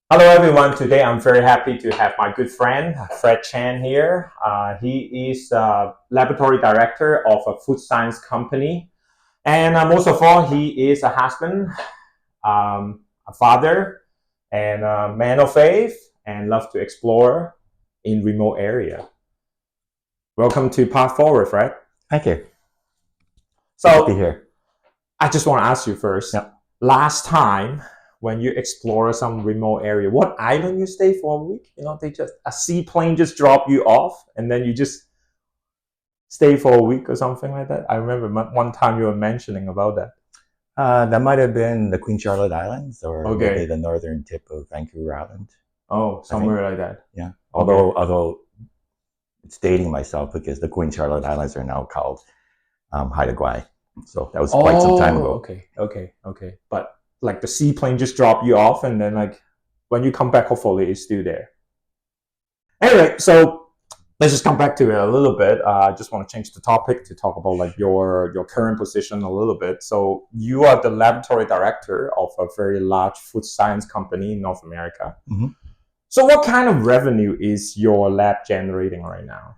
Hello, everyone. Today, I'm very happy to have my good friend, Fred Chen here. He is laboratory director of a food science company. And most of all, he is a husband, a father, and a man of faith, and love to explore in remote area. Welcome to Pathforward, Fred. Thank you. Good to be So, here. I just want to ask you first. Yep. Last time when you explore some remote area, what island you stay for a week? They just a seaplane just drop you off, and then you just stay for a week or something like that. I remember one time you were mentioning about that. That might have been the Queen Charlotte Islands, or Okay. maybe the northern tip of Vancouver Island. Oh, somewhere like that. Yeah. Although it's dating myself because the Queen Charlotte Islands are now called Haida Gwaii. So that was quite some time ago. Okay. But like the seaplane just dropped you off, and then like when you come back, hopefully it's still there. Anyway, so let's just come back to it a little bit. I just want to change the topic to talk about like your current position a little bit. So you are the laboratory director of a very large food science company in North America. Mm-hmm. So what kind of revenue is your lab generating right now?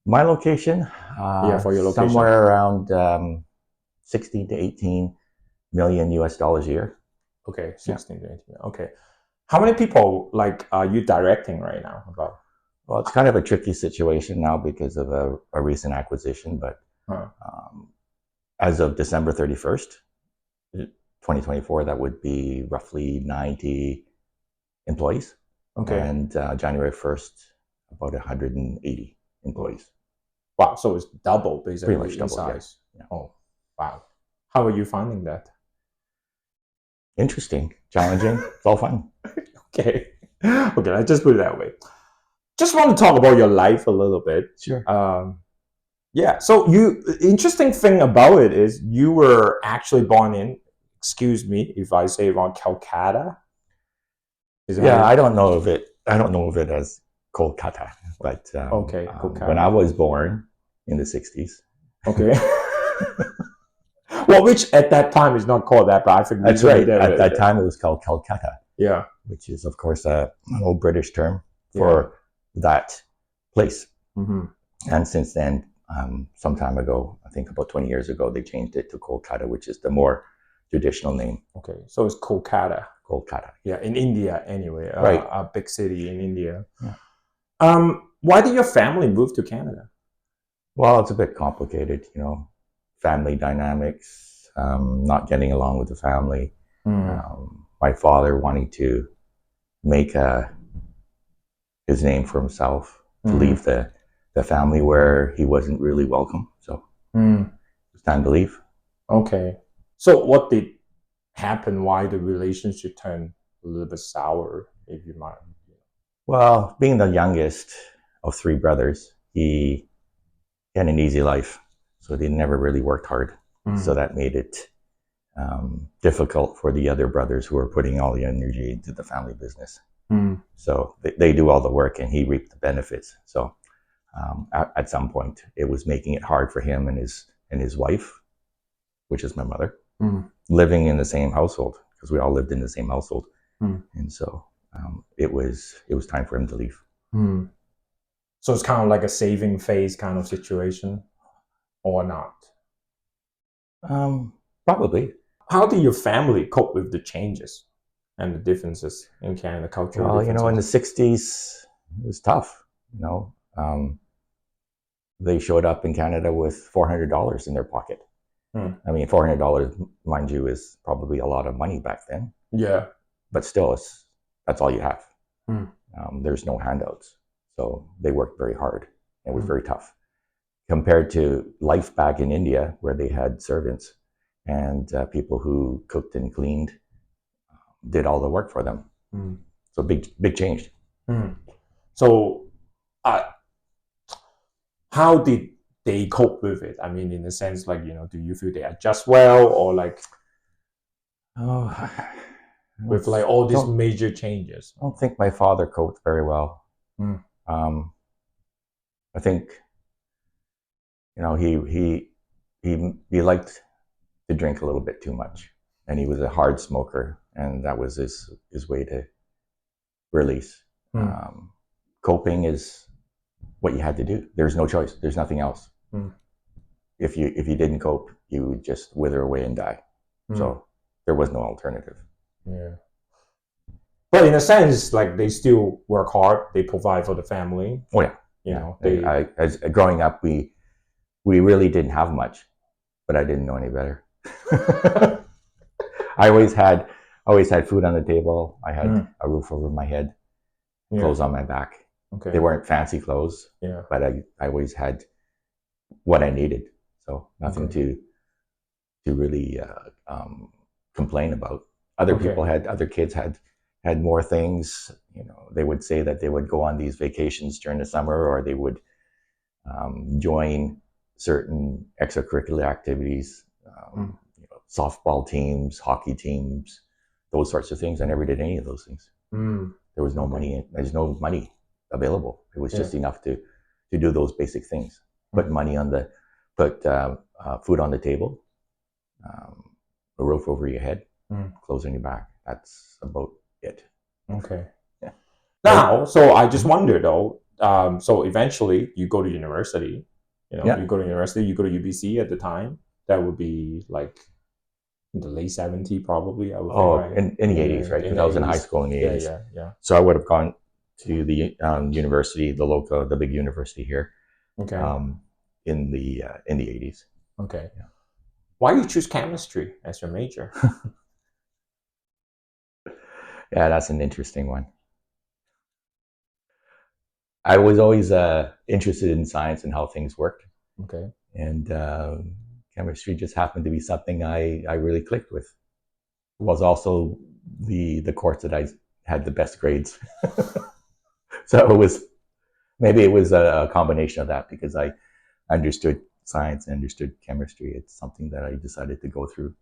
My location, For your location, somewhere around 16 to 18 million US dollars a year. Okay, 16 to 18. Okay. How many people like are you directing right now? About Well, it's kind of a tricky situation now because of a recent acquisition, but as of December 31st, 2024, that would be roughly 90 employees. Okay. And January 1st, about 180 employees. Wow, so it's double basically. Pretty much double, size. Yeah. Oh, wow. How are you finding that? Interesting, challenging, it's all fun. Okay. Okay, let's just put it that way. Just want to talk about your life a little bit. Sure. Yeah. So interesting thing about it is you were actually born in, excuse me if I say it wrong, Calcutta. I don't know of it as Kolkata, but Okay, Kolkata. When I was born in the 60s. Okay. Well, which at that time is not called that, but I think that's right. At that time, it was called Calcutta. Yeah. Which is, of course, an old British term for that place. Mm-hmm. And since then, some time ago, I think about 20 years ago, they changed it to Kolkata, which is the more traditional name. Okay, so it's Kolkata. Kolkata. Yeah, in India anyway. Right. A big city in India. Yeah. Why did your family move to Canada? Well, it's a bit complicated, family dynamics, not getting along with the family. My father wanting to make his name for himself, to leave the family where he wasn't really welcome. So it's time to leave. Okay. So what did happen? Why the relationship turned a little bit sour, if you mind? Well, being the youngest of three brothers, he had an easy life. So they never really worked hard. So that made it difficult for the other brothers who were putting all the energy into the family business. So they do all the work and he reaped the benefits. So at some point, it was making it hard for him and his wife, which is my mother, living in the same household, because we all lived in the same household. And so it was time for him to leave. So it's kind of like a saving phase kind of situation, or not? Probably. How did your family cope with the changes and the differences in Canada culture? Well, in the 60s, it was tough. They showed up in Canada with $400 in their pocket. I mean, $400, mind you, is probably a lot of money back then. Yeah. But still, that's all you have. There's no handouts. So they worked very hard. It was very tough. Compared to life back in India, where they had servants and people who cooked and cleaned, did all the work for them. So big change. So how did they cope with it? I mean, in the sense, like, do you feel they adjust well, or like with like all these major changes? I don't think my father coped very well. I think, he liked to drink a little bit too much, and he was a hard smoker, and that was his way to release. Mm. Coping is what you had to do. There's no choice. There's nothing else. Mm. If you didn't cope, you would just wither away and die. So there was no alternative. Yeah. But in a sense, like they still work hard. They provide for the family. Oh yeah. You know, as growing up, we really didn't have much, but I didn't know any better. I always had food on the table. I had a roof over my head, clothes on my back. Okay. They weren't fancy clothes, but I always had what I needed. So nothing to really complain about. Other kids had more things. You know, they would say that they would go on these vacations during the summer, or they would join certain extracurricular activities, softball teams, hockey teams, those sorts of things. I never did any of those things. There was no money. There's no money available. It was just enough to do those basic things. Put food on the table, a roof over your head, clothes on your back. That's about it. Okay. Yeah. Now, so I just wonder though. So eventually, you go to university. You know, you go to university. You go to UBC at the time. That would be like in the late 70s, probably. I would think, right? In the 80s, right? Because I was in high school in the 80s. Yeah. So I would have gone to the university, the big university here. Okay. In the 80s. Okay. Yeah. Why you choose chemistry as your major? Yeah, that's an interesting one. I was always interested in science and how things worked. Okay. And chemistry just happened to be something I really clicked with. It was also the course that I had the best grades. So it was a combination of that, because I understood science and understood chemistry. It's something that I decided to go through.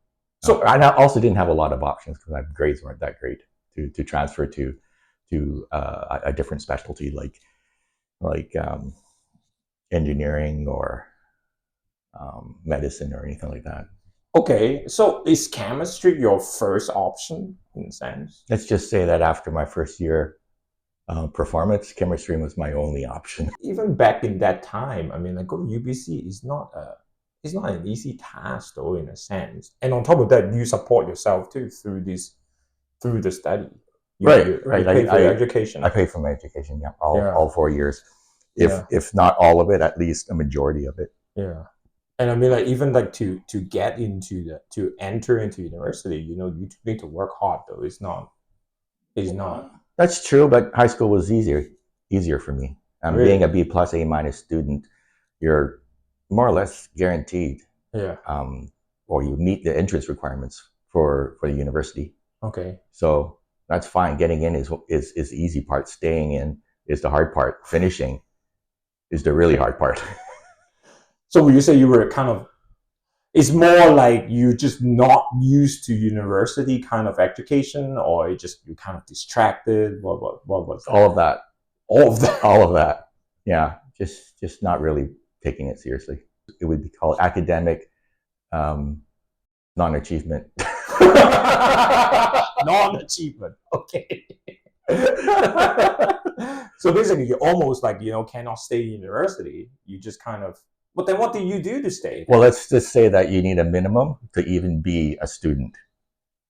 So I also didn't have a lot of options, because my grades weren't that great to transfer to a different specialty like engineering or medicine or anything like that. Okay, so is chemistry your first option in a sense? Let's just say that after my first year performance, chemistry was my only option. Even back in that time, I mean, like go to UBC is not an easy task though, in a sense. And on top of that, you support yourself too through the study. You pay for your education. I paid for my education, all 4 years. If not all of it, at least a majority of it. Yeah. And I mean, like even like to enter into university, you know, you need to work hard though. It's not. That's true, but high school was easier for me. Really? Being a B+ A- student, you're more or less guaranteed. Yeah. Or you meet the entrance requirements for the university. Okay. So that's fine. Getting in is the easy part. Staying in is the hard part. Finishing is the really hard part. So would you say you were kind of, it's more like you just not used to university kind of education, or you kind of distracted? What was that? All of that. All of that. Yeah. Just not really taking it seriously. It would be called academic non-achievement. Non-achievement. Okay. So basically, you almost like, you know, cannot stay in university. You just kind of. But then what do you do to stay? Well, let's just say that you need a minimum to even be a student.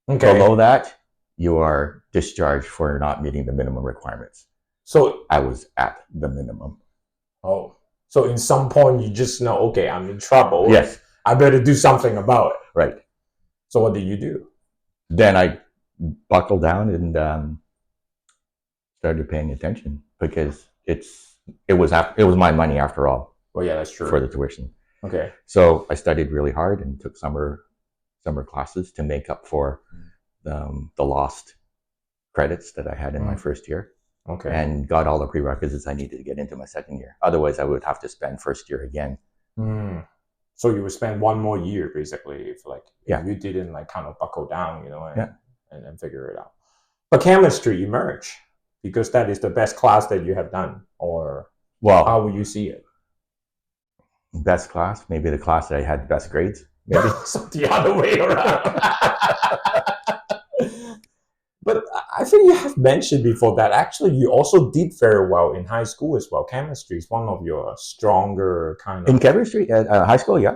Okay. Below that, you are discharged for not meeting the minimum requirements. So I was at the minimum. Oh. So in some point, you just know, okay, I'm in trouble. Yes. I better do something about it. Right. So what did you do? Then I buckled down and started paying attention, because it was my money after all. Well, yeah, that's true. For the tuition. Okay. So I studied really hard and took summer classes to make up for the lost credits that I had in my first year. Okay. And got all the prerequisites I needed to get into my second year. Otherwise, I would have to spend first year again. So you would spend one more year basically if you didn't like kind of buckle down, you know, and then figure it out. But chemistry emerged because that is the best class that you have done, or how would you see it? Best class, maybe the class that I had the best grades. Maybe so the other way around. But I think you have mentioned before that actually you also did very well in high school as well. Chemistry is one of your stronger kind of... In chemistry, at high school, yeah.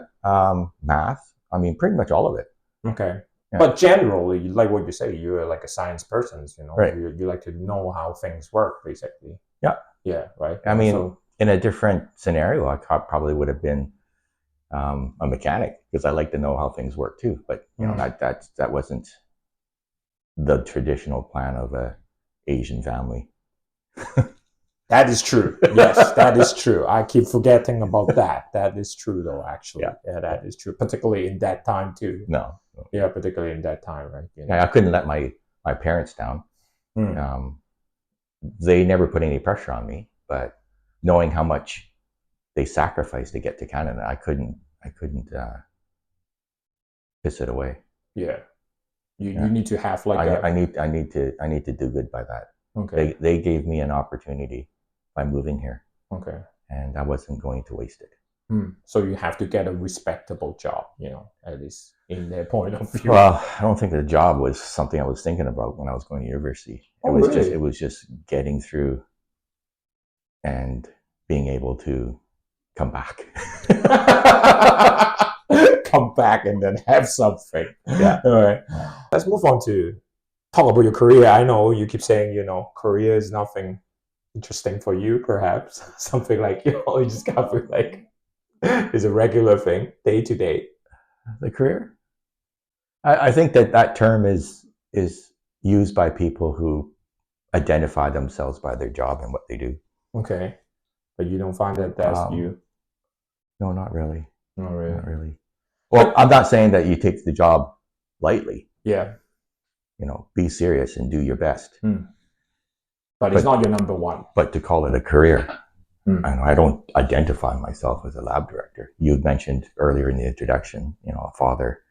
Math, I mean, pretty much all of it. Okay. Yeah. But generally, like what you say, you're like a science person, Right. You like to know how things work, basically. Yeah. Yeah, right. I mean, So, in a different scenario, I probably would have been a mechanic because I like to know how things work too. But that wasn't the traditional plan of a Asian family. that is true. Yes, that is true. I keep forgetting about that. That is true, though. Actually, yeah, that is true. Particularly in that time too. No. Yeah, particularly in that time, right? Yeah, I couldn't let my parents down. They never put any pressure on me, but knowing how much they sacrificed to get to Canada, I couldn't piss it away. Yeah. You need to have like I need to do good by that. Okay. They gave me an opportunity by moving here. Okay. And I wasn't going to waste it. So you have to get a respectable job, at least in their point of view. Well, I don't think the job was something I was thinking about when I was going to university. It was just getting through and being able to come back. Come back and then have something. Yeah. All right. Let's move on to talk about your career. I know you keep saying, career is nothing interesting for you, perhaps. Something like, you just gotta be like, it's a regular thing, day to day. The career? I think that term is used by people who identify themselves by their job and what they do. Okay. But you don't find that that's you? No, not really. Not really. Not really. Well, I'm not saying that you take the job lightly. Yeah. Be serious and do your best. But it's not your number one. But to call it a career, I don't identify myself as a lab director. You mentioned earlier in the introduction, a father,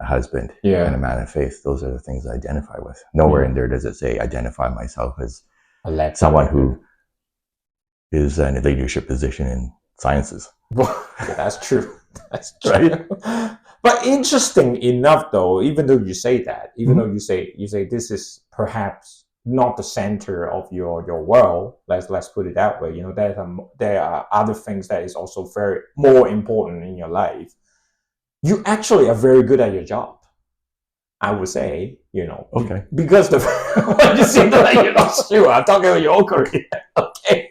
a husband, and a man of faith. Those are the things I identify with. Nowhere in there does it say identify myself as someone who is in a leadership position in sciences. That's true. That's true. Right? But interesting enough, though, even though you say that, though you say this is perhaps not the center of your world, let's put it that way. There are other things that is also very more important in your life. You actually are very good at your job, I would say. Okay. Because you seem like you're not sure. I'm talking about your career. Okay.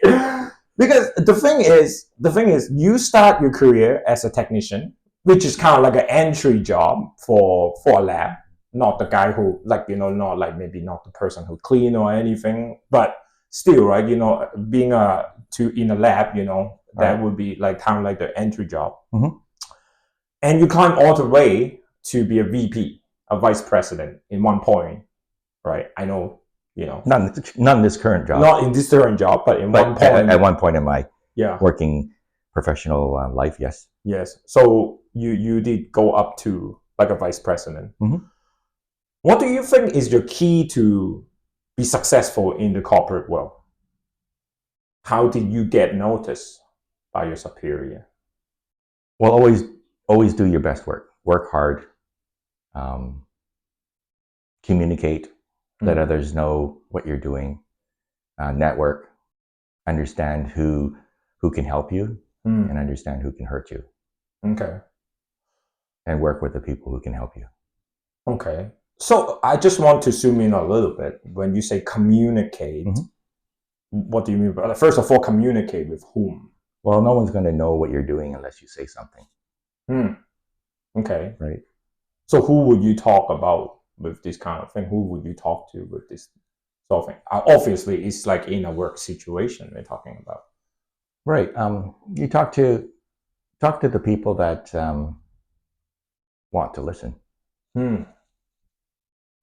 Because the thing is, you start your career as a technician, which is kind of like an entry job for a lab. Not the guy who, not like maybe not the person who clean or anything, but still, right? Being in a lab, that would be like kind of like the entry job. And you climb all the way to be a VP, a vice president in one point, right? I know, Not in this current job. Not in this current job, but one point. At one point in my working professional life, yes. Yes. So you did go up to like a vice president. What do you think is your key to be successful in the corporate world? How did you get noticed by your superior? Well, always do your best work. Work hard. Communicate. Let others know what you're doing. Network. Understand who can help you and understand who can hurt you. Okay. And work with the people who can help you. Okay. So I just want to zoom in a little bit. When you say communicate, what do you mean by that? First of all, communicate with whom? Well, no one's going to know what you're doing unless you say something. Okay. Right. So who would you talk about with this kind of thing? Who would you talk to with this sort of thing? Obviously, it's like in a work situation we're talking about. Right. You talk to the people that want to listen.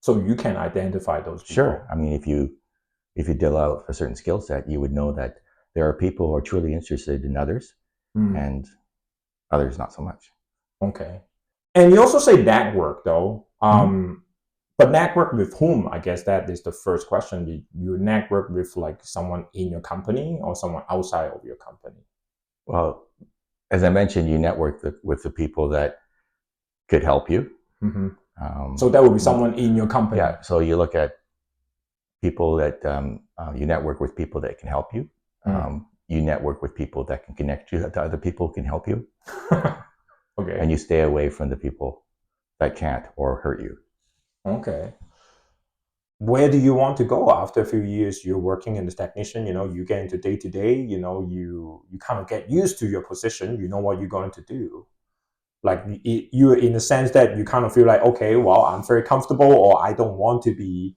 So you can identify those people. Sure. I mean, if you deal out a certain skill set, you would know that there are people who are truly interested in others and others not so much. Okay. And you also say network, though. But network with whom? I guess that is the first question. Do you network with like someone in your company or someone outside of your company? Well, as I mentioned, you network with the people that could help you. So that would be someone in your company. Yeah. So you look at people that you network with people that can help you. You network with people that can connect you to other people who can help you. Okay. And you stay away from the people that can't or hurt you. Okay. Where do you want to go after a few years? You're working in as technician, you get into day to day, you kind of get used to your position, you know what you're going to do. Like you're in the sense that you kind of feel like, okay, well, I'm very comfortable, or I don't want to be,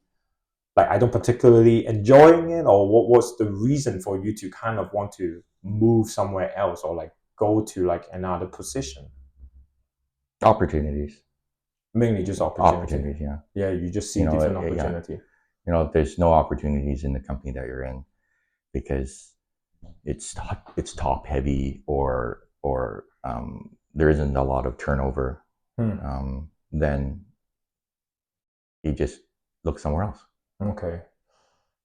like, I don't particularly enjoying it, or what was the reason for you to kind of want to move somewhere else, or like go to like another position? Opportunities. Mainly just opportunity. Opportunities, yeah. Yeah, you just see different opportunity. Yeah. There's no opportunities in the company that you're in because it's top heavy, or there isn't a lot of turnover. Then you just look somewhere else. Okay.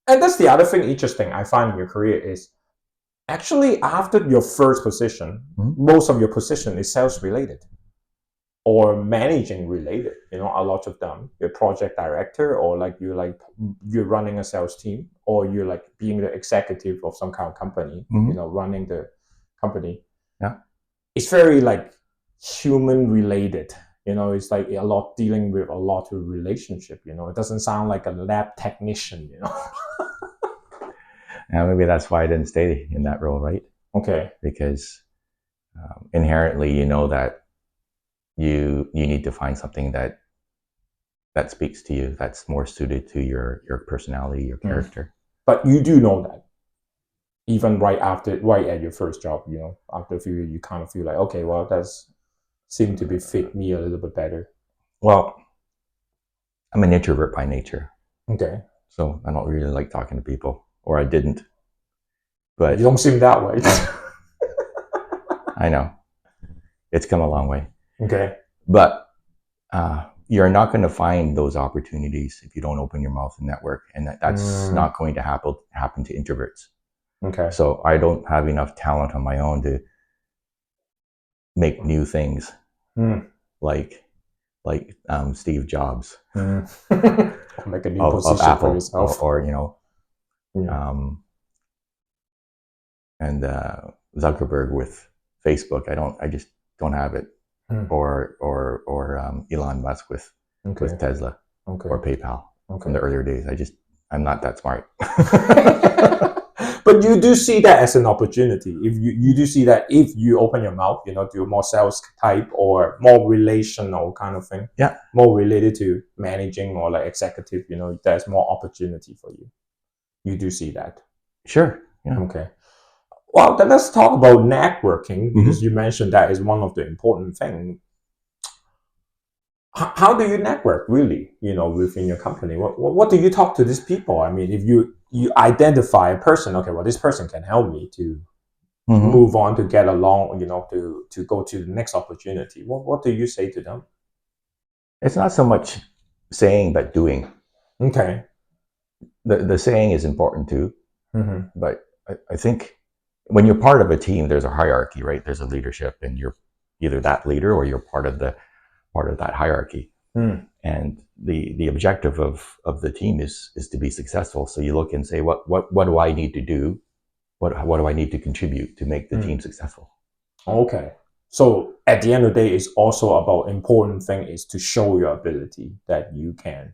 And that's the other thing interesting I find in your career is actually after your first position, most of your position is sales related or managing related. A lot of them, you're project director, or like you're running a sales team, or you're like being the executive of some kind of company, running the company. Yeah. It's very like human related. It's like a lot dealing with a lot of relationship. It doesn't sound like a lab technician. And maybe that's why I didn't stay in that role, right? Okay. Because inherently, that you need to find something that speaks to you, that's more suited to your personality, your character. But you do know that, even right at your first job, after a few years, you kind of feel like, okay, well, that's seemed to be fit me a little bit better. Well, I'm an introvert by nature. Okay. So I don't really like talking to people, or I didn't. But you don't seem that way. I know. It's come a long way. Okay. But you're not going to find those opportunities if you don't open your mouth and network, and that's not going to happen to introverts. Okay. So I don't have enough talent on my own to make new things like Steve Jobs. Make a new position of Apple, for yourself, or and Zuckerberg with Facebook. I just don't have it. Or Elon Musk with Tesla, or PayPal in the earlier days. I'm not that smart. But you do see that as an opportunity. If you do see that if you open your mouth, do more sales type or more relational kind of thing. Yeah. More related to managing or like executive, there's more opportunity for you. You do see that. Sure. Yeah. Okay. Well, then let's talk about networking, because you mentioned that is one of the important things. How do you network really, within your company? What do you talk to these people? I mean, if you identify a person, okay, well, this person can help me to move on, to get along, to go to the next opportunity. What do you say to them? It's not so much saying, but doing. Okay. The saying is important too, but I think when you're part of a team, there's a hierarchy, right? There's a leadership, and you're either that leader or you're part of that hierarchy. And the objective of the team is to be successful. So you look and say, what do I need to do? What do I need to contribute to make the team successful? Okay. So at the end of the day, it's also about important thing is to show your ability that you can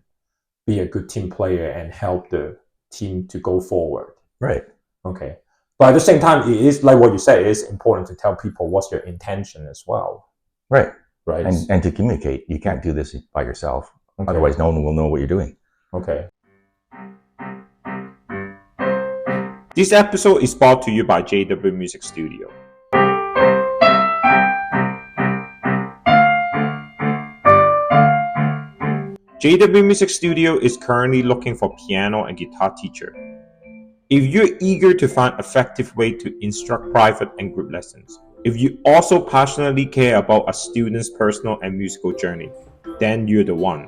be a good team player and help the team to go forward. Right. Okay. But at the same time, it is like what you say, it's important to tell people what's your intention as well. Right. Right. And to communicate. You can't do this by yourself. Okay. Otherwise, no one will know what you're doing. Okay. This episode is brought to you by JW Music Studio. JW Music Studio is currently looking for piano and guitar teacher. If you're eager to find effective way to instruct private and group lessons, if you also passionately care about a student's personal and musical journey, then you're the one.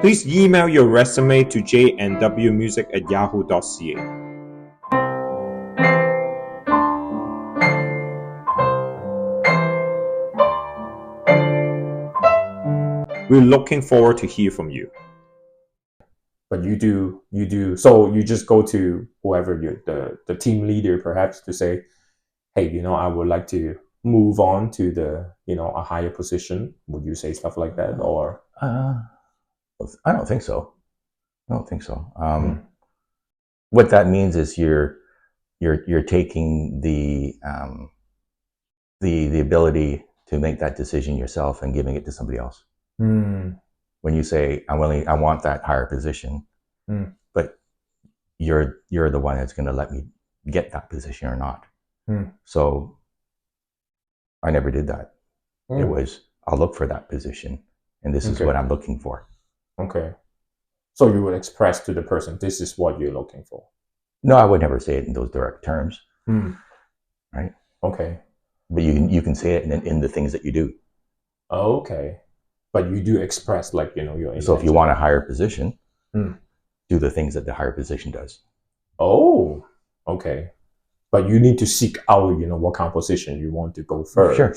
Please email your resume to jnwmusic@yahoo.ca. We're looking forward to hear from you. But you do. So you just go to whoever the team leader perhaps to say, hey, I would like to move on to a higher position. Would you say stuff like that, or? I don't think so. What that means is you're taking the ability to make that decision yourself and giving it to somebody else. When you say I want that higher position, but you're the one that's going to let me get that position or not. So I never did that. It was, I'll look for that position, and this is what I'm looking for. Okay. So you would express to the person, this is what you're looking for. No, I would never say it in those direct terms. Right? Okay. But you can say it in the things that you do. Okay. But you do express your intention. So if you want a higher position, do the things that the higher position does. Oh, okay. But you need to seek out, what kind of position you want to go first. Sure.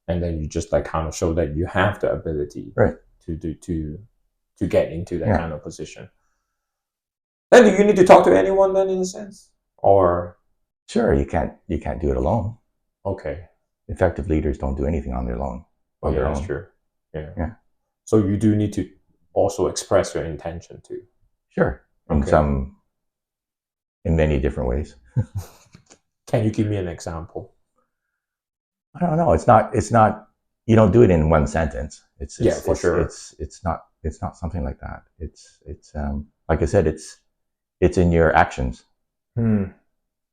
And then you just kind of show that you have the ability to get into that kind of position. Then do you need to talk to anyone then, in a sense? Or? Sure, you can't do it alone. Okay. Effective leaders don't do anything on their own. That's true. Yeah. So you do need to also express your intention too. Sure. In many different ways. Can you give me an example? I don't know. It's not. You don't do it in one sentence. It's for sure. It's not something like that. It's like I said. It's in your actions. Okay.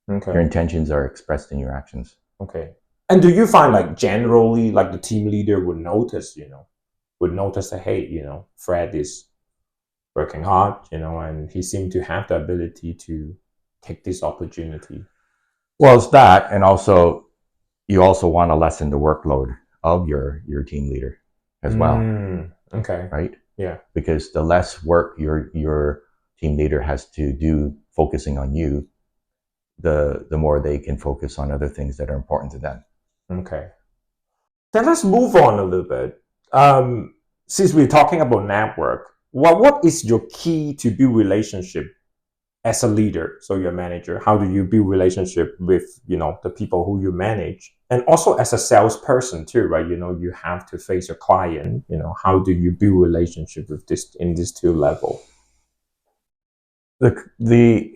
Your intentions are expressed in your actions. Okay. And do you find generally the team leader would notice that, hey, Fred is working hard, and he seemed to have the ability to take this opportunity? Well, it's that, and also you also want to lessen the workload of your team leader as well. Okay. Right? Yeah. Because the less work your team leader has to do focusing on you, the more they can focus on other things that are important to them. Okay. Then let's move on a little bit. Since we're talking about network, what is your key to build relationship as a leader? So you're a manager. How do you build relationship with the people who you manage, and also as a salesperson too, right? You have to face your client. How do you build relationship with this in these two levels? The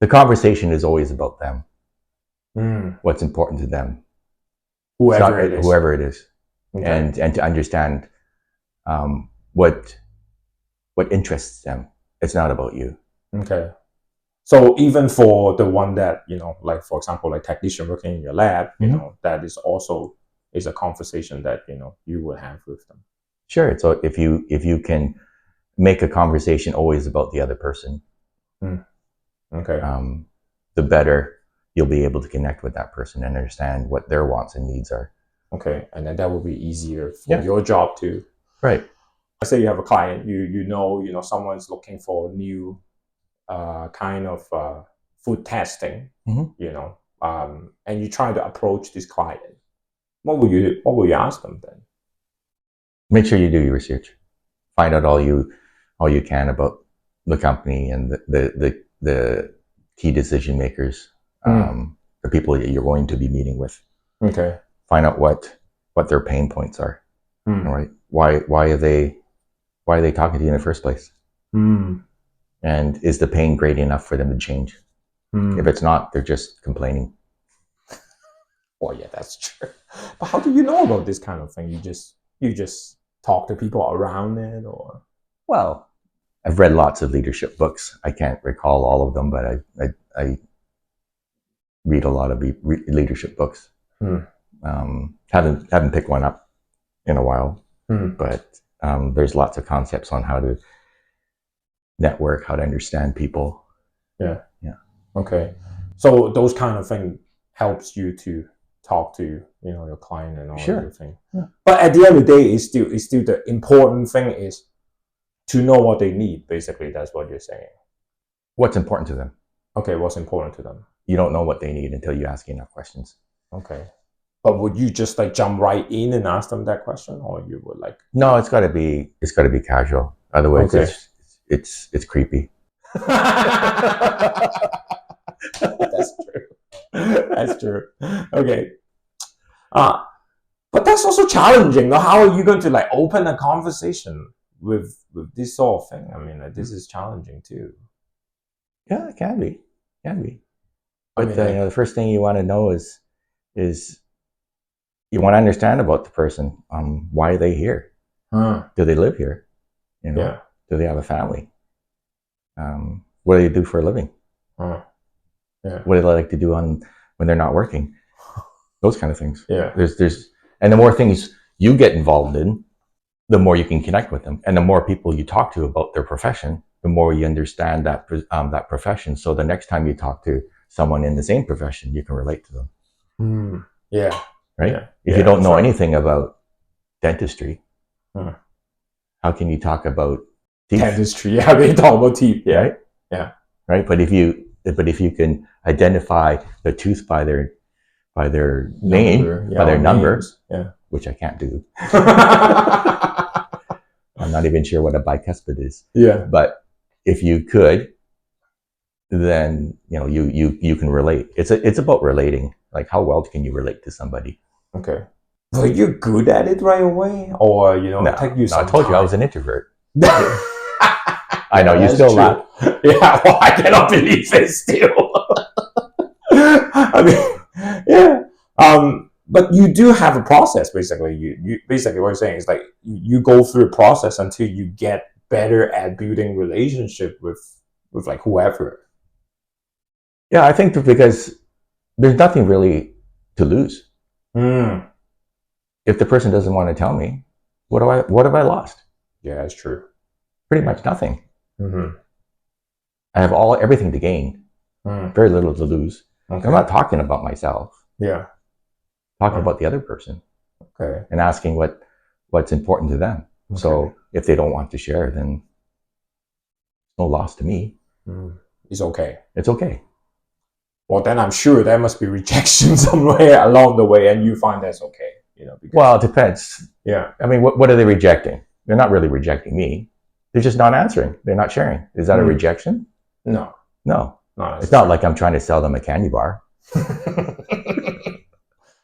conversation is always about them. What's important to them, whoever it is, okay. and to understand what interests them. It's not about you. Okay. So even for the one that for example, technician working in your lab, that is also a conversation that you would have with them. Sure. So if you can make a conversation always about the other person, okay, the better you'll be able to connect with that person and understand what their wants and needs are. Okay, and then that will be easier for your job too. Right. Let's say you have a client, you know someone's looking for new kind of food testing, and you try to approach this client. What will you ask them then? Make sure you do your research. Find out all you can about the company and the key decision makers. The people that you're going to be meeting with. Okay. Find out what their pain points are. Right? Why are they talking to you in the first place? And is the pain great enough for them to change? If it's not, they're just complaining. Well, yeah, that's true. But how do you know about this kind of thing? You just talk to people around it, or? Well, I've read lots of leadership books. I can't recall all of them, but I read a lot of leadership books. Haven't picked one up in a while, but there's lots of concepts on how to network, how to understand people. Yeah. Okay. So those kind of things helps you to talk to your client and all everything. Yeah. But at the end of the day, it's still the important thing is to know what they need. Basically, that's what you're saying. What's important to them? Okay, what's important to them? You don't know what they need until you ask enough questions. Okay. But would you just like jump right in and ask them that question, or you would like? No, it's got to be casual. Otherwise, Okay. it's creepy. That's true. That's true. Okay. But that's also challenging. No? How are you going to like open a conversation with this sort of thing? I mean, like, this is challenging too. Yeah, it can be. But I mean, like, the first thing you want to know is you want to understand about the person. Why are they here? Do they live here? You know, do they have a family? What do they do for a living? What do they like to do when they're not working? Those kind of things. Yeah. And the more things you get involved in, the more you can connect with them, and the more people you talk to about their profession, the more you understand that profession. So the next time you talk to someone in the same profession, you can relate to them. Yeah. Right. Yeah. If you don't know anything about dentistry, how can you talk about teeth? Dentistry? Yeah, we talk about teeth. Yeah. Right. Yeah. Right. But if you can identify the tooth by their name, by their number, which I can't do. I'm not even sure what a bicuspid is. Yeah. But if you could, then you can relate. It's about relating. Like, how well can you relate to somebody? Okay. Were you good at it right away, or it take you some I told time? you I was an introvert. I know, you still laugh. Yeah, well, I cannot believe it still. I mean, yeah. But you do have a process, basically. You basically what you're saying is like you go through a process until you get better at building relationship with like whoever. Yeah, I think because there's nothing really to lose. If the person doesn't want to tell me, what have I lost? Yeah, that's true. Pretty much nothing. I have everything to gain, very little to lose. Okay. I'm not talking about myself. Yeah. Talking about the other person. Okay. And asking what's important to them. Okay. So if they don't want to share, then no loss to me. It's okay. It's okay. Well, then I'm sure there must be rejection somewhere along the way, and you find that's okay. Well, it depends. Yeah. I mean, what are they rejecting? They're not really rejecting me. They're just not answering. They're not sharing. Is that a rejection? No. It's not like I'm trying to sell them a candy bar.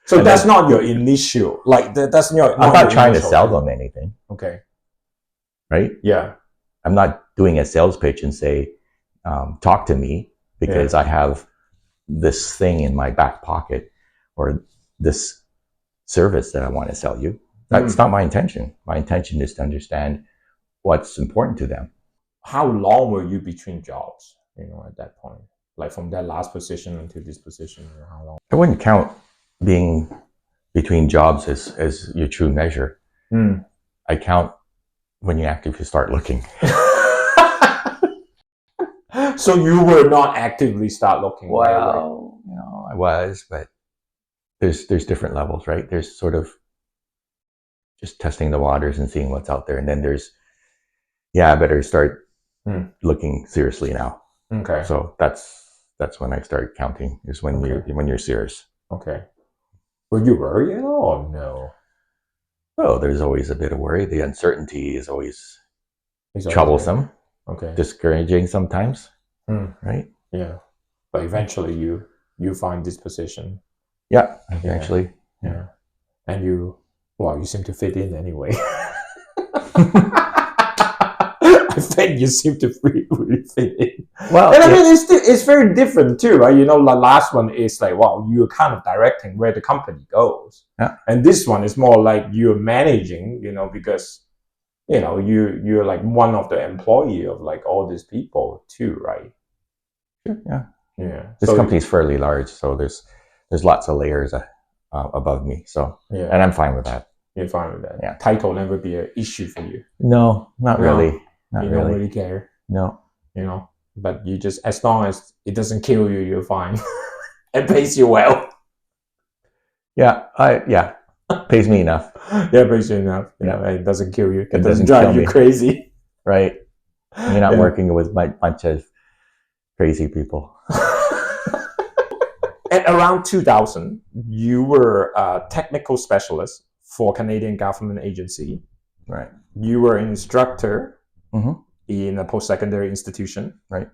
So that's not your initial, like that's your. I'm not trying to sell them anything. Okay. Right? Yeah. I'm not doing a sales pitch and say, talk to me because I have this thing in my back pocket or this service that I want to sell you. That's not my intention. My intention is to understand what's important to them. How long were you between jobs, at that point? Like from that last position until this position, how long? I wouldn't count being between jobs as your true measure. I count when you actively start looking. So you were not actively start looking? Well, I was, but there's different levels, right? There's sort of just testing the waters and seeing what's out there. And then there's, I better start looking seriously now. Okay. So that's when I start counting, is when you're serious. Okay. Were you worried at all or no? Oh, there's always a bit of worry. The uncertainty is always troublesome. Okay. Discouraging sometimes. Right? Yeah. But eventually you find this position. Yeah, eventually. Yeah. And you seem to fit in anyway. I think you seem to really fit in. Well, and I mean, it's very different too, right? The last one is like, you're kind of directing where the company goes. Yeah. And this one is more like you're managing, because, you're like one of the employee of like all these people too, right? Sure, yeah. Yeah. This company's fairly large, so there's lots of layers above me. So, and I'm fine with that. You're fine with that. Yeah. Title never be an issue for you. No, not really. You don't really care. No. But you just, as long as it doesn't kill you, you're fine. It pays you well. Yeah. Pays me enough. Yeah, pays you enough. Yeah. It doesn't kill you. It doesn't doesn't drive kill you me. crazy. right? You're not Yeah. working with a bunch of crazy people. And around 2000, you were a technical specialist for Canadian government agency. Right. You were an instructor Mhm. in a post-secondary institution. Right.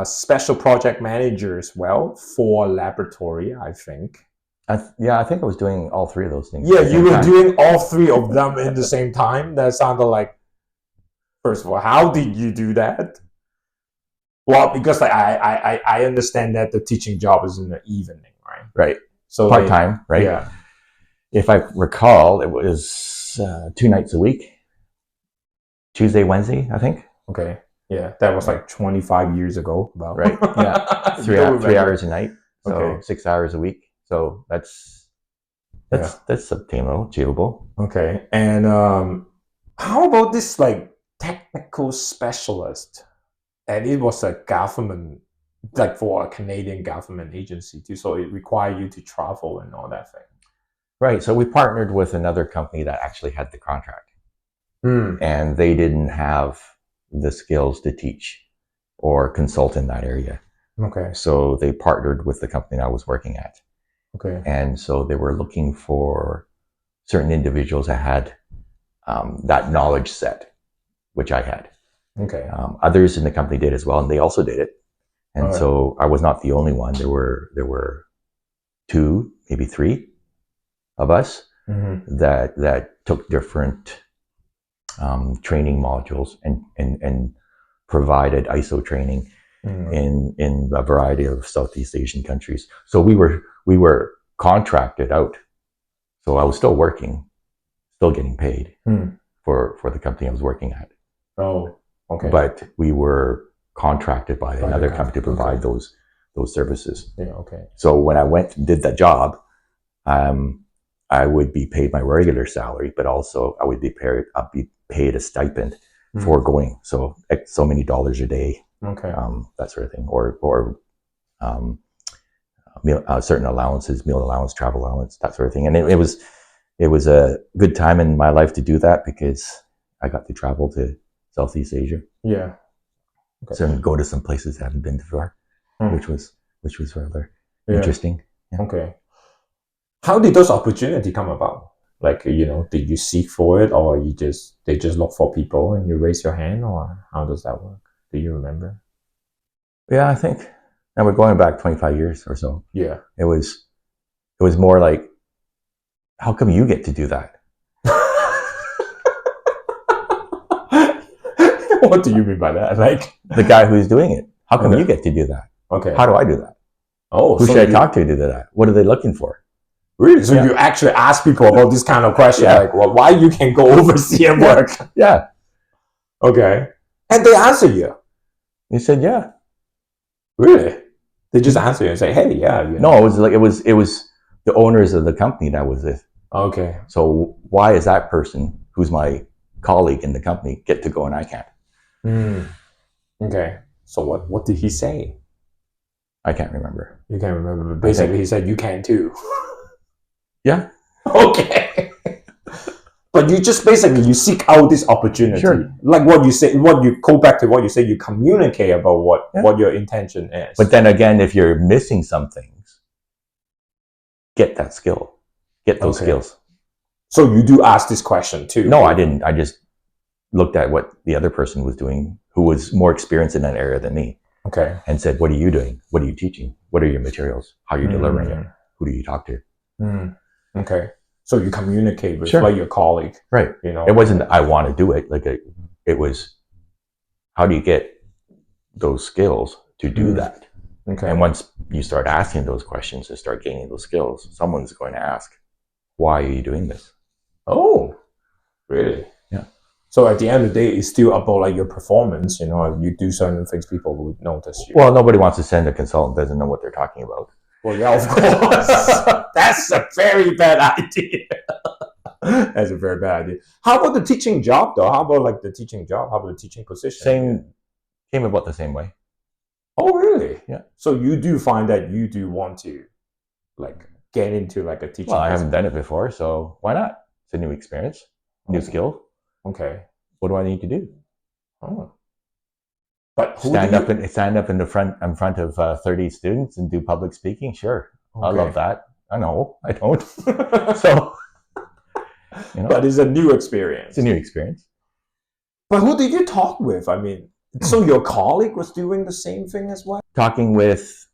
Special project manager as well for laboratory, I think. I think I was doing all three of those things. Yeah, you were doing all three of them in the same time. That sounded like, first of all, how did you do that? Well, because like, I understand that the teaching job is in the evening, right? Right. So Part-time, right? Yeah. If I recall, it was 2 nights a week. Tuesday, Wednesday, I think. Okay. Yeah, that was like 25 years ago. About. Right. Yeah. 3 hours a night. So Okay. 6 hours a week. So that's obtainable, achievable. Okay. And how about this like technical specialist? And it was a government, like for a Canadian government agency too. So it required you to travel and all that thing. Right. So we partnered with another company that actually had the contract. Hmm. And they didn't have the skills to teach or consult in that area. Okay. So they partnered with the company I was working at. Okay. And so they were looking for certain individuals that had that knowledge set, which I had. Okay. Others in the company did as well, and they also did it. And Alright. so I was not the only one. There were 2, maybe 3 of us that took different training modules and provided ISO training in a variety of Southeast Asian countries. So we were contracted out. So I was still working, still getting paid for the company I was working at. Oh, okay. But we were contracted by another company to provide okay. those services. Yeah, okay. So when I went and did that job, I would be paid my regular salary, but also I'd be paid a stipend for going. So many dollars a day, Okay. that sort of thing, or certain allowances, meal allowance, travel allowance, that sort of thing. And it was a good time in my life to do that because I got to travel to Southeast Asia. Yeah. Okay. So go to some places I haven't been before, which was rather interesting. Yeah. Okay. How did those opportunities come about? Like, did you seek for it, or they just look for people and you raise your hand, or how does that work? Do you remember? Yeah, I think, and we're going back 25 years or so. Yeah. It was more like, how come you get to do that? What do you mean by that? Like the guy who's doing it. How come you get to do that? Okay. How do I do that? Oh, who should I talk to do that? What are they looking for? Really? So you actually ask people about this kind of question, like, well, why you can go overseas and work? Yeah. Okay. And they answer you. He said, yeah. Really? They just answer you and say, hey, yeah. No, it was the owners of the company that was it. Okay. So why is that person who's my colleague in the company get to go and I can't? Okay. So what did he say? I can't remember. You can't remember, but basically he said you can too. Yeah. Okay. But you just basically you seek out this opportunity. Sure. Like what you go back to what you say, you communicate about what your intention is. But then again, if you're missing some things, get that skill. Get those skills. So you do ask this question too? No, I didn't. I just looked at what the other person was doing, who was more experienced in that area than me. Okay. And said, what are you doing? What are you teaching? What are your materials? How are you delivering it? Who do you talk to? Okay. So you communicate with like your colleague. Right. It wasn't, I want to do it. Like it was, how do you get those skills to do that? Okay. And once you start asking those questions and start gaining those skills, someone's going to ask, why are you doing this? Oh, really? Yeah. So at the end of the day, it's still about like your performance. If you do certain things, people would notice you. Well, nobody wants to send a consultant doesn't know what they're talking about. Well, yeah, of course. That's a very bad idea. That's a very bad idea. How about the teaching job, though? How about like the teaching job? How about the teaching position? Came about the same way. Oh, really? Yeah. So you do find that you do want to like get into like a teaching. Well, I haven't done it before, so why not? It's a new experience, new skill. Okay. What do I need to do? Oh. But stand up in front of 30 students and do public speaking. Sure, okay. I love that. I know I don't. So, but it's a new experience. It's a new experience. But who did you talk with? I mean, so your colleague was doing the same thing as well? Talking with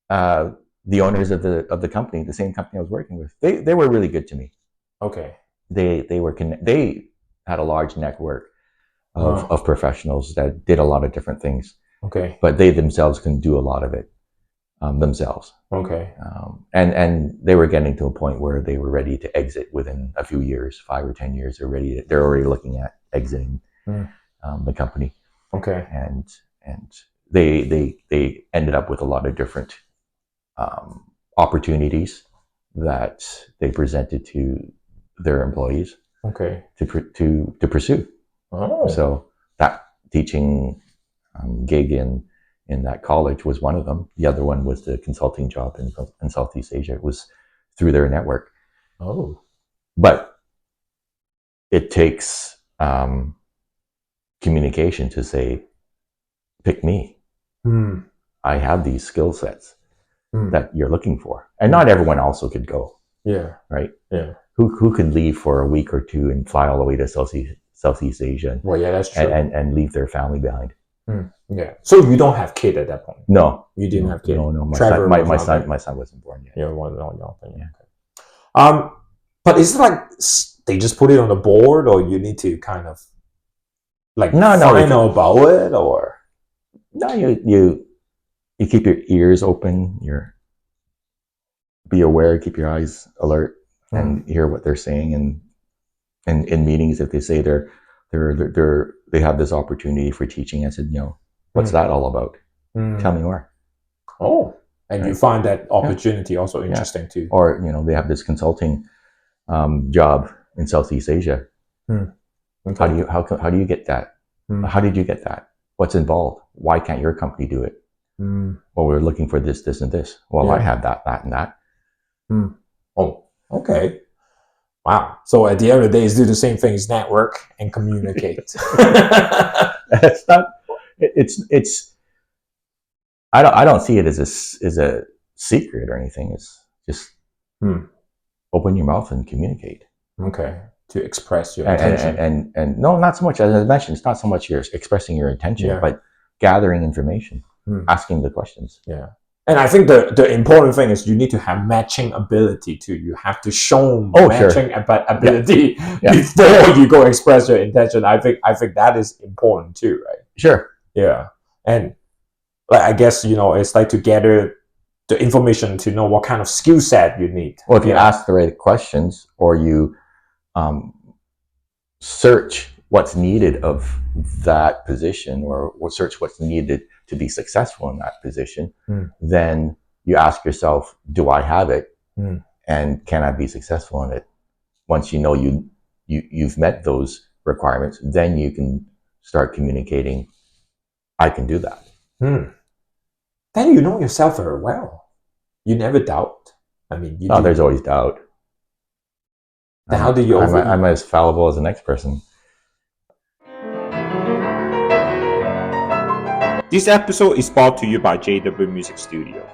the owners of the company, the same company I was working with. They were really good to me. Okay. They had a large network of professionals that did a lot of different things. Okay. But they themselves can do a lot of it themselves. Okay. And they were getting to a point where they were ready to exit within a few years, 5 or 10 years. They're already looking at exiting the company. Okay. And they ended up with a lot of different opportunities that they presented to their employees. Okay. To pursue. Oh. So that teaching gig in that college was one of them. The other one was the consulting job in Southeast Asia. It was through their network. Oh. But it takes communication to say, pick me. I have these skill sets that you're looking for. And not everyone also could go. Yeah. Right? Yeah. Who could leave for a week or two and fly all the way to Southeast Asia? Well, yeah, that's true. And leave their family behind. Yeah. So you don't have kid at that point? No. You didn't have kid? No. My son wasn't born yet. Yeah, okay. But is it like they just put it on the board, or you need to kind of like find out about it, or? No, you keep your ears open, be aware, keep your eyes alert, and hear what they're saying. And in meetings, if they say they have this opportunity for teaching, I said, what's that all about? Tell me more. Oh, and you find that opportunity also interesting too. Or they have this consulting job in Southeast Asia. Okay. How do you get that? How did you get that? What's involved? Why can't your company do it? Well, we're looking for this, and this. Well, I have that, and that. Oh, okay. Wow. So at the end of the day, it's do the same thing as network and communicate. It's not. It's. I don't see it as a secret or anything. It's just open your mouth and communicate. Okay. To express your intention. And no, not so much. As I mentioned, it's not so much you're expressing your intention, but gathering information, asking the questions. Yeah. And I think the important thing is you need to have matching ability too. You have to show matching ability before you go express your intention. I think that is important too, right? Sure. Yeah. And I guess, it's like to gather the information to know what kind of skill set you need. Well, if you ask the right questions, or you search what's needed of that position, or search what's needed to be successful in that position, then you ask yourself, do I have it? And can I be successful in it? Once you've met those requirements, then you can start communicating, I can do that. Then you know yourself very well. You never doubt. I mean, there's always doubt. Then how do you I'm as fallible as the next person. This episode is brought to you by JW Music Studio.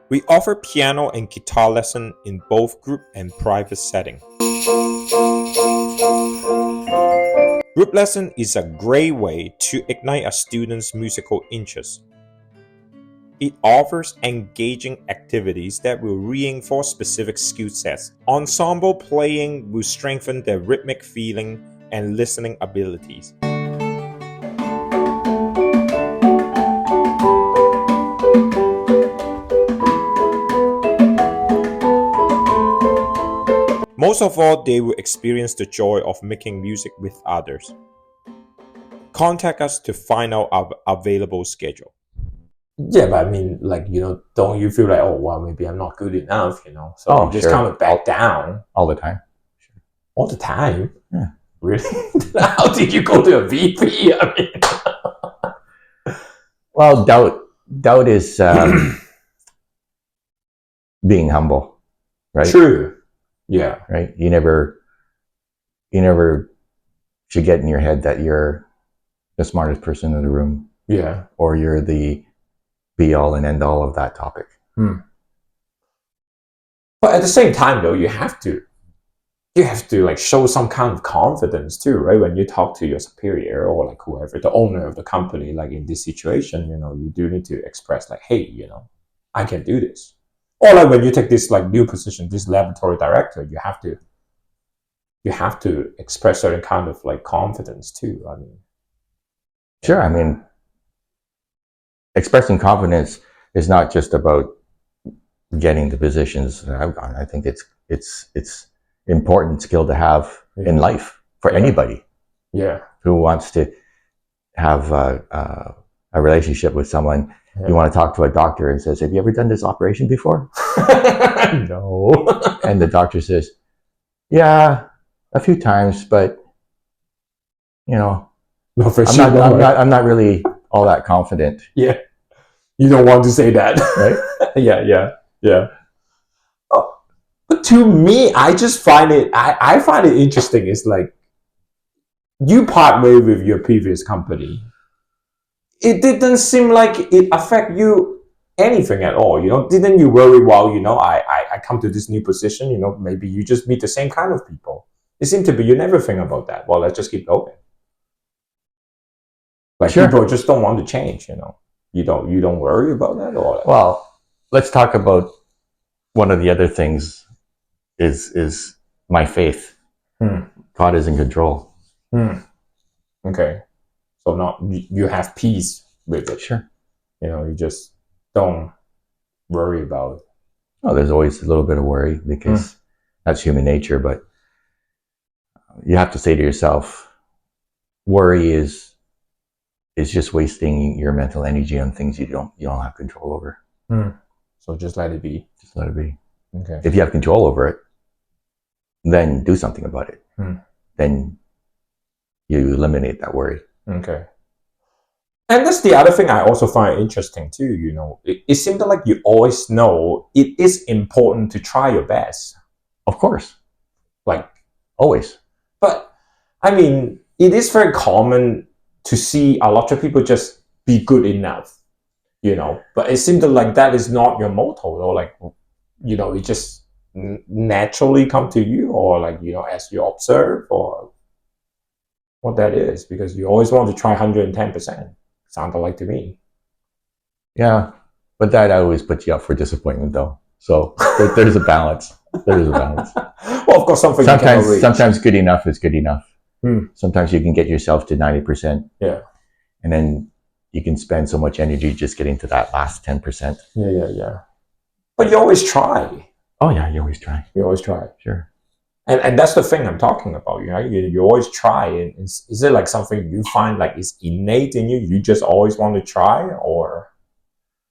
We offer piano and guitar lesson in both group and private setting. Group lesson is a great way to ignite a student's musical interest. It offers engaging activities that will reinforce specific skill sets. Ensemble playing will strengthen their rhythmic feeling and listening abilities. Most of all, they will experience the joy of making music with others. Contact us to find out our available schedule. Yeah, but I mean, don't you feel like, maybe I'm not good enough, So you just kind of back down. All the time. Sure. All the time? Yeah. Really? How did you go to a VP? I mean... Well, doubt doubt is being humble, right? True. Yeah. Right. You never should get in your head that you're the smartest person in the room. Yeah. Or you're the be all and end all of that topic. But at the same time, though, you have to like show some kind of confidence too, right? When you talk to your superior or like whoever, the owner of the company, like in this situation, you do need to express like, hey, I can do this. Or like when you take this like new position, this laboratory director, you have to express certain kind of like confidence too. I mean, sure. I mean, expressing confidence is not just about getting the positions that I've gotten. I think it's important skill to have in life for anybody. Yeah. Who wants to have a relationship with someone. Yeah. You want to talk to a doctor and says, have you ever done this operation before? No. And the doctor says, yeah, a few times, but no, for sure. I'm not really all that confident. Yeah. You don't want to say that. Right? Yeah. But to me, I just find it, I find it interesting. It's like, you part way with your previous company. It didn't seem like it affect you anything at all. Didn't you worry, well, I come to this new position, maybe you just meet the same kind of people. It seemed to be you never think about that. Well, let's just keep going. Like, sure. People just don't want to change, You don't worry about that? Or well, let's talk about one of the other things is my faith. God is in control. Okay. So not you have peace with it. Sure. You just don't worry about it. Oh, there's always a little bit of worry because that's human nature, but you have to say to yourself, worry is just wasting your mental energy on things you don't have control over. So just let it be. Just let it be. Okay. If you have control over it, then do something about it. Then you eliminate that worry. Okay. And that's the other thing I also find interesting too, it seems like you always know it is important to try your best. Of course. Like, always. But, I mean, it is very common to see a lot of people just be good enough, But it seems like that is not your motto, or like, it just naturally come to you, or like, as you observe, or what that is, because you always want to try 110%. Sounded like to me. Yeah, but that always puts you up for disappointment, though. So there's a balance. There's a balance. Well, of course, sometimes good enough is good enough. Sometimes you can get yourself to 90%. Yeah. And then you can spend so much energy just getting to that last 10%. Yeah. But you always try. Oh yeah, you always try. You always try. Sure. And that's the thing I'm talking about. You always try. And is it like something you find like is innate in you? You just always want to try, or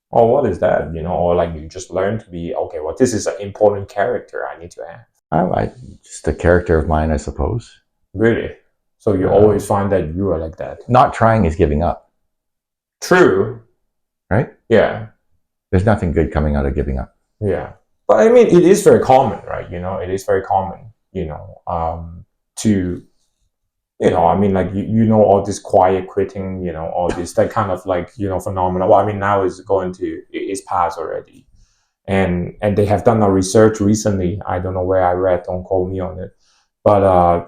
what is that? Or like you just learn to be okay. Well, this is an important character I need to have. Just a character of mine, I suppose. Really? So you always find that you are like that? Not trying is giving up. True. Right? Yeah. There's nothing good coming out of giving up. Yeah. But I mean, it is very common, right? It is very common, to, I mean, like, all this quiet quitting, all this, that kind of like, phenomena. Well, I mean, now it's past already. And they have done a research recently. I don't know where I read, don't quote me on it. But,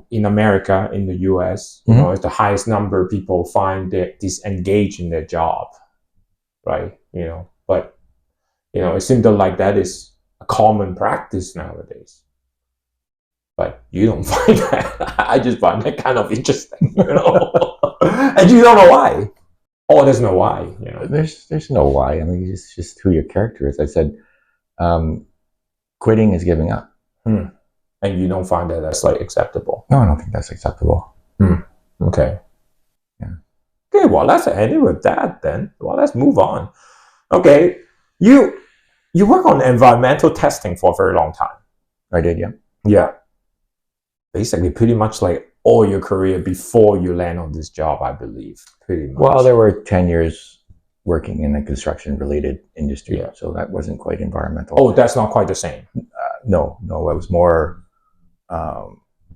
in America, in the US, it's the highest number of people find that disengaged in their job, right? But, it seems like that is a common practice nowadays. But you don't find that. I just find that kind of interesting, And you don't know why. Oh, there's no why, There's no why. I mean, it's just who your character is. I said, quitting is giving up. And you don't find that that's like acceptable? No, I don't think that's acceptable. Okay. Yeah. Okay, well, let's end it with that then. Well, let's move on. Okay. You work on environmental testing for a very long time. I did, yeah. Yeah. Basically, pretty much like all your career before you land on this job, I believe. Pretty much. Well, there were 10 years working in a construction-related industry, so that wasn't quite environmental. Oh, that's not quite the same. No, it was more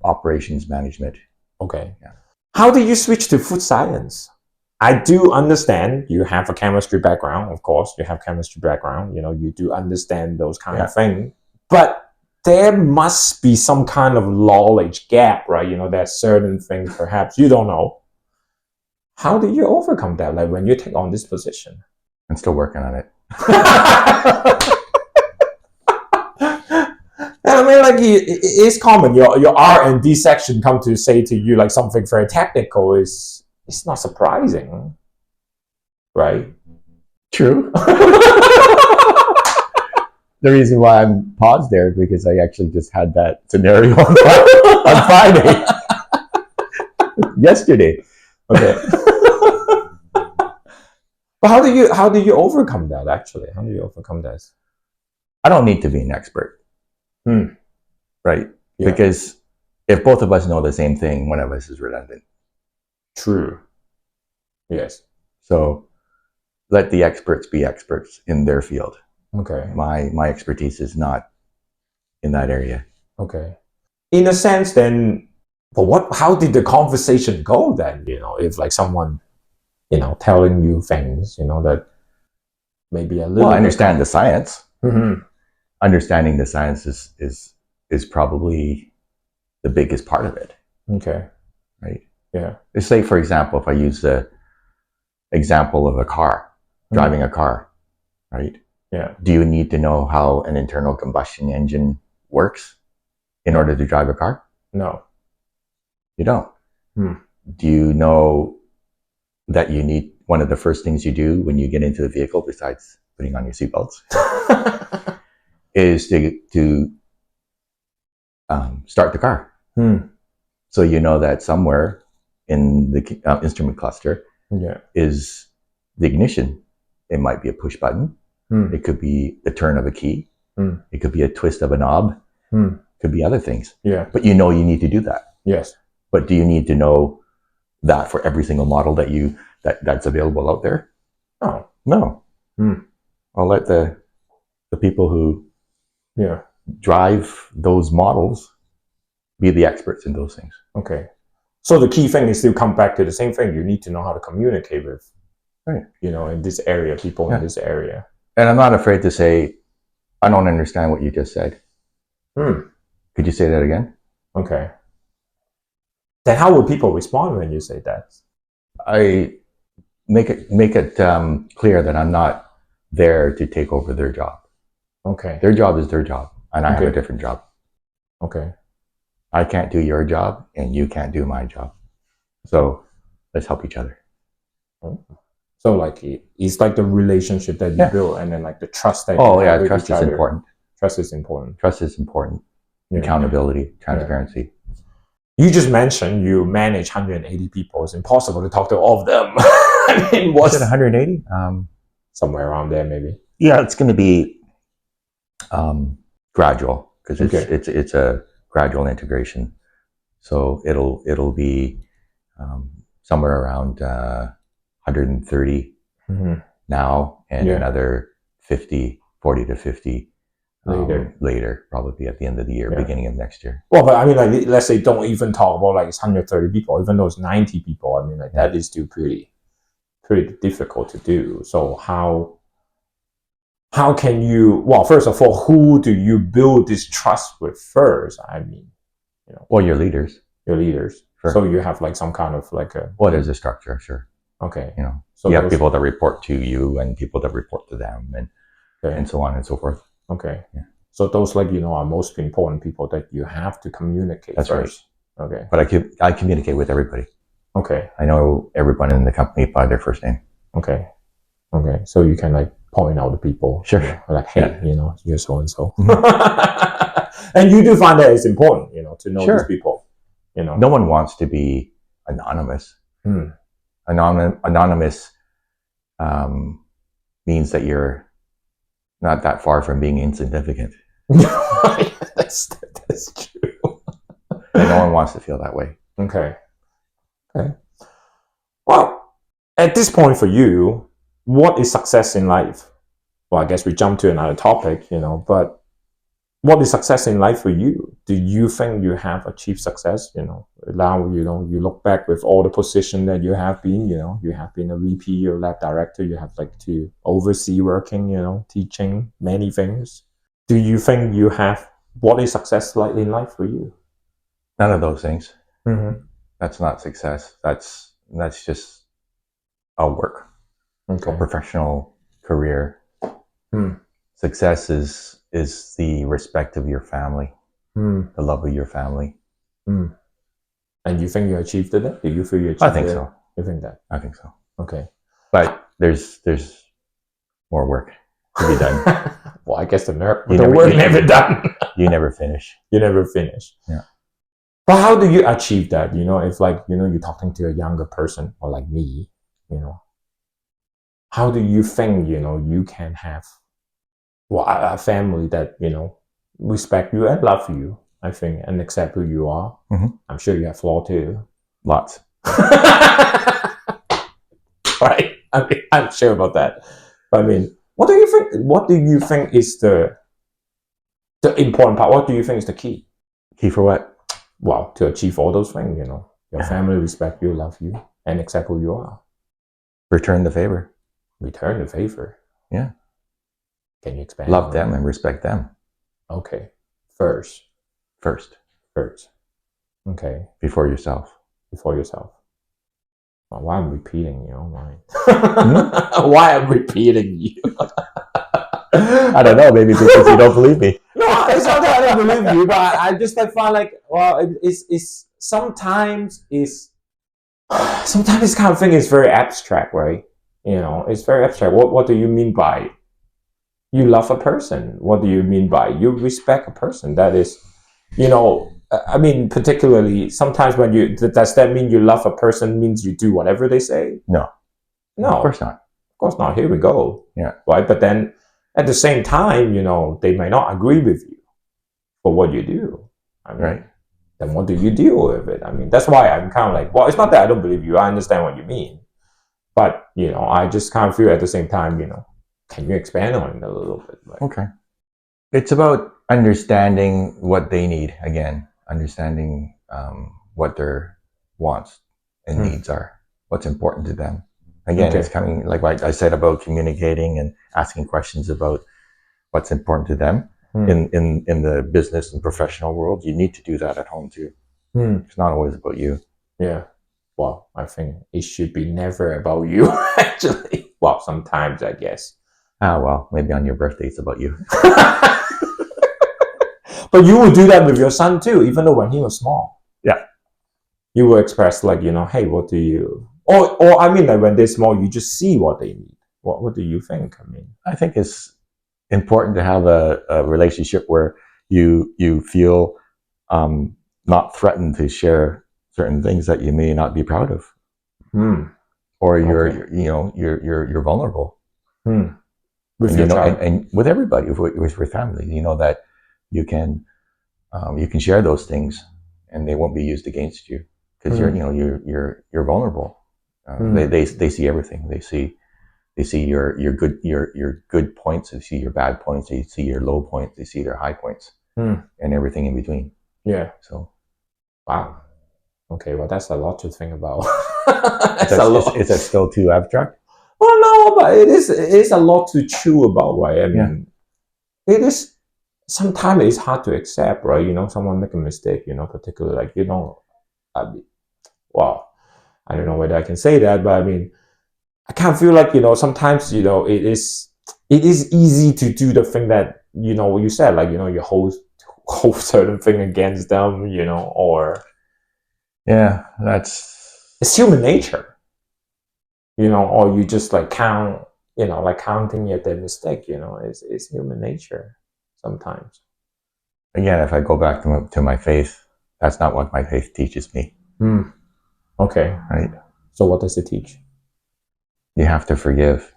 operations management. Okay. Yeah. How did you switch to food science? I do understand you have a chemistry background, of course. You have chemistry background. You do understand those kind of things. But there must be some kind of knowledge gap, right? There's certain things perhaps you don't know. How do you overcome that? Like when you take on this position? I'm still working on it. I mean, like it's common. Your R&D section come to say to you like something very technical it's not surprising, right? True. The reason why I'm paused there is because I actually just had that scenario on Friday, yesterday. Okay. But how do you overcome that? Actually, how do you overcome that? I don't need to be an expert. Right? Yeah. Because if both of us know the same thing, one of us is redundant. True. Yes. So let the experts be experts in their field. Okay. My expertise is not in that area. Okay. In a sense, then, but how did the conversation go then? If like someone, telling you things, that maybe a little. Well, I understand the science. Mm-hmm. Understanding the science is probably the biggest part of it. Okay. Right? Yeah. Let's say, for example, if I use the example of a car, driving a car, right? Yeah. Do you need to know how an internal combustion engine works in order to drive a car? No. You don't. Do you know that you need, one of the first things you do when you get into the vehicle, besides putting on your seatbelts, is to start the car. So you know that somewhere in the instrument cluster is the ignition. It might be a push button. It could be the turn of a key. It could be a twist of a knob. It could be other things. Yeah. But you need to do that. Yes. But do you need to know that for every single model that's available out there? No. I'll let the people who drive those models be the experts in those things. Okay. So the key thing is still come back to the same thing. You need to know how to communicate with, right? In this area, people in this area. And I'm not afraid to say, I don't understand what you just said. Could you say that again? Okay. Then how will people respond when you say that? I make it clear that I'm not there to take over their job. Okay. Their job is their job, and I have a different job. Okay. I can't do your job, and you can't do my job. So let's help each other. So like it's like the relationship that you build, and then like the trust that you have with trust each is other. important. Trust is important. Trust is important. Accountability, transparency. You just mentioned you manage 180 people. It's impossible to talk to all of them. I mean, was it 180? Somewhere around there, maybe. Yeah, it's going to be gradual because it's a gradual integration. So it'll be somewhere around 130 now, and another 40 to 50 later, probably at the end of the year, beginning of next year. Well, but I mean, like, let's say don't even talk about like it's 130 people, even though it's 90 people. I mean, like that is still pretty difficult to do. So how can you? Well, first of all, who do you build this trust with first? I mean, well, your leaders. Your leaders. Sure. So you have like some kind of like a. Well, there's a structure, sure. Okay. So you have people that report to you and people that report to them, and so on and so forth. Okay. Yeah. So those are most important people that you have to communicate. That's first. Right. Okay. But I communicate with everybody. Okay. I know everyone in the company by their first name. Okay. Okay. So you can like point out the people. Sure. Like, hey, you're so and so. And you do find that it's important, to know these people. No one wants to be anonymous. Anonymous means that you're not that far from being insignificant. That's true. And no one wants to feel that way. Okay. Well, at this point for you, what is success in life? Well, I guess we jump to another topic, but what is success in life for you? Do you think you have achieved success? Now, you look back with all the position that you have been, you have been a VP or lab director, you have like to oversee working, teaching many things. Do you think you have, what is success like in life for you? None of those things. Mm-hmm. That's not success. That's just a work, a professional career. Success is the respect of your family, the love of your family. And you think you achieved it? Do you feel you achieved it? I think so. You think that? I think so. Okay. But there's more work to be done. Well, I guess the work never done. You never finish. You never finish. Yeah. But how do you achieve that? If you're talking to a younger person or like me, how do you think, you can have a family that, respect you and love you, I think, and accept who you are? Mm-hmm. I'm sure you have flaws too. Lots. Right? I'm sure about that. But what do you think is the important part? What do you think is the key? Key for what? Well, to achieve all those things, your family respect you, love you, and accept who you are. Return the favor. Return the favor. Yeah. Can you expand? Love them and respect them. Okay. First. Okay. Before yourself. Well, why I'm repeating why I'm repeating you? I don't know, maybe because you don't believe me. No, it's not that I don't believe you, but I just find it's sometimes this kind of thing is very abstract, right? It's very abstract. What do you mean by you love a person? What do you mean by you respect a person? That is, particularly sometimes when does that mean you love a person means you do whatever they say? No, of course not. Of course not. Here we go. Yeah. Right. But then at the same time, they may not agree with you for what you do. Right. Then what do you deal with it? That's why I'm kind of like, well, it's not that I don't believe you. I understand what you mean. But, I just kind of feel at the same time, can you expand on it a little bit? Okay. It's about understanding what they need. Again, understanding what their wants and needs are, what's important to them. Again, it's coming, like what I said about communicating and asking questions about what's important to them. In the business and professional world, you need to do that at home too. It's not always about you. Yeah. Well, I think it should be never about you, actually. Well, sometimes, I guess. Well, maybe on your birthday it's about you. But you will do that with your son too, even though when he was small. Yeah. You will express hey, what do you... Or when they're small, you just see what they need. What do you think? I think it's important to have a relationship where you feel not threatened to share certain things that you may not be proud of, or you're vulnerable. With your child. And with everybody, with your family, that you can share those things, and they won't be used against you because you're vulnerable. They see everything. They see your good points. They see your bad points. They see your low points. They see their high points, and everything in between. Yeah. So, wow. Okay. Well, that's a lot to think about. Is that still too abstract? Well, no, but it is a lot to chew about, right? It is. Sometimes it's hard to accept, right? Someone make a mistake, particularly well, I don't know whether I can say that, but I kind of feel like, sometimes, it is easy to do the thing that, you said, you hold certain thing against them, or... Yeah, it's human nature, or you just count, counting at their mistake, it's human nature sometimes. Again, if I go back to my faith, that's not what my faith teaches me. Okay. Right. So what does it teach? You have to forgive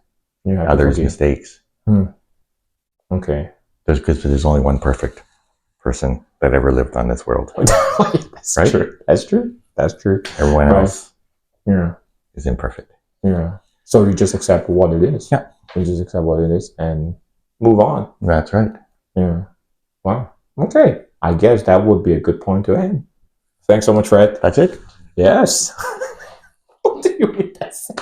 others' mistakes. Okay. Because there's only one perfect person that ever lived on this world. That's right? True. That's true. Everyone else is imperfect. Yeah. So you just accept what it is. Yeah. You just accept what it is and move on. That's right. Yeah. Wow. Okay. I guess that would be a good point to end. Thanks so much, Fred. That's it. Yes. What do you mean that's it?